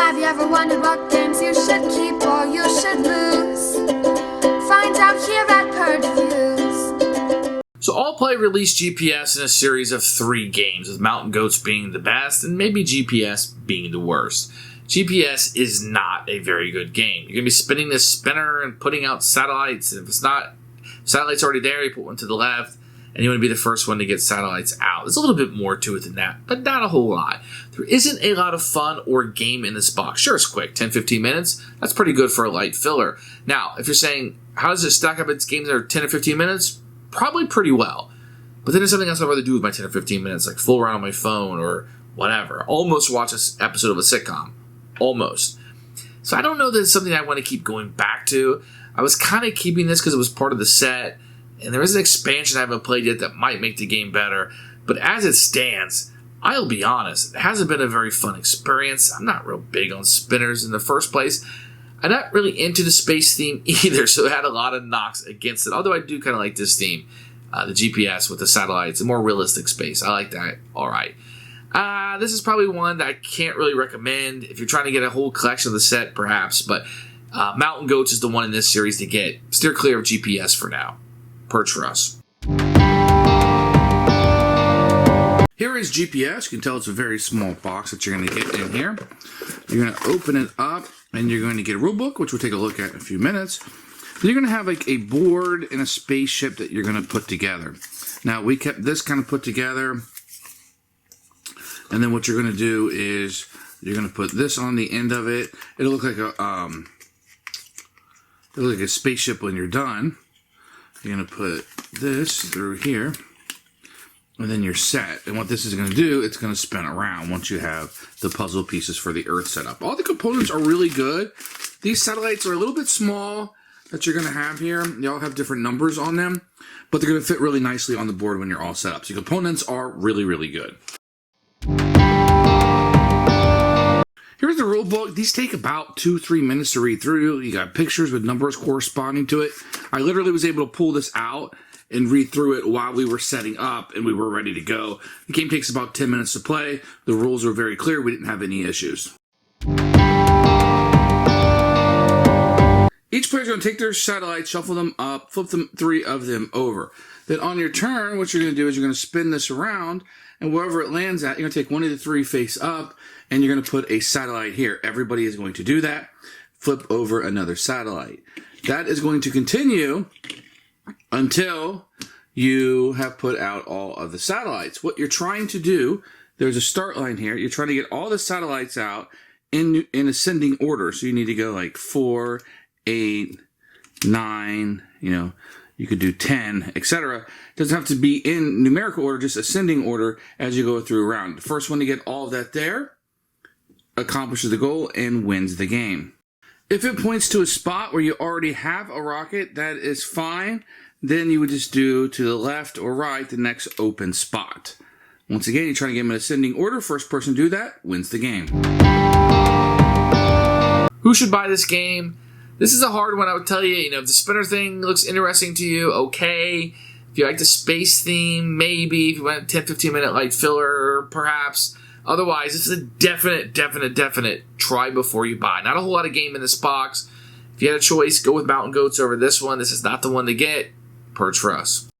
Have you ever wondered what games you should keep or you should lose? Find out here at Purge Reviews. So AllPlay released GPS in a series of 3 games, with Mountain Goats being the best and maybe GPS being the worst. GPS is not a very good game. You're going to be spinning this spinner and putting out satellites, and if it's not, satellites already there, you put one to the left, and you want to be the first one to get satellites out. There's a little bit more to it than that, but not a whole lot. There isn't a lot of fun or game in this box. Sure, it's quick, 10-15 minutes. That's pretty good for a light filler. Now, if you're saying, how does it stack up its games that are 10 or 15 minutes? Probably pretty well. But then there's something else I'd rather do with my 10 or 15 minutes, like fool around on my phone or whatever. Almost watch an episode of a sitcom. Almost. So I don't know that it's something I want to keep going back to. I was kind of keeping this because it was part of the set, and there is an expansion I haven't played yet that might make the game better. But as it stands, I'll be honest, it hasn't been a very fun experience. I'm not real big on spinners in the first place. I'm not really into the space theme either, so it had a lot of knocks against it. Although I do kind of like this theme, the GPS with the satellites, a more realistic space. I like that. All right. This is probably one that I can't really recommend if you're trying to get a whole collection of the set, perhaps. But Mountain Goats is the one in this series to get. Steer clear of GPS for now. Purge for us. Here is GPS. You can tell it's a very small box that you're going to get in here. You're going to open it up, and you're going to get a rule book, which we'll take a look at in a few minutes. Then you're going to have like a board and a spaceship that you're going to put together. Now, we kept this kind of put together. And then what you're going to do is you're going to put this on the end of it. It'll look like a spaceship when you're done. You're going to put this through here, and then you're set. And what this is going to do, it's going to spin around once you have the puzzle pieces for the Earth set up. All the components are really good. These satellites are a little bit small that you're going to have here. They all have different numbers on them, but they're going to fit really nicely on the board when you're all set up. So your components are really, really good. Here's the rule book. These take about 2-3 minutes to read through. You got pictures with numbers corresponding to it. I literally was able to pull this out and read through it while we were setting up and we were ready to go. The game takes about 10 minutes to play. The rules are very clear. We didn't have any issues. Each player is going to take their satellites, shuffle them up, flip 3 of them over. Then on your turn, what you're going to do is you're going to spin this around, and wherever it lands at, you're going to take one of the 3 face up, and you're going to put a satellite here. Everybody is going to do that. Flip over another satellite. That is going to continue until you have put out all of the satellites. What you're trying to do, there's a start line here. You're trying to get all the satellites out in ascending order. So you need to go like 4, 8, 9, you could do 10, etc. It doesn't have to be in numerical order, just ascending order as you go through a round. The first one to get all of that there accomplishes the goal and wins the game. If it points to a spot where you already have a rocket, that is fine. Then you would just do to the left or right the next open spot. Once again, you're trying to get them in ascending order. First person to do that wins the game. Who should buy this game? This is a hard one, I would tell you. If the spinner thing looks interesting to you, okay. If you like the space theme, maybe. If you want a 10-15 minute light filler, perhaps. Otherwise, this is a definite try before you buy. Not a whole lot of game in this box. If you had a choice, go with Mountain Goats over this one. This is not the one to get. Purge for us.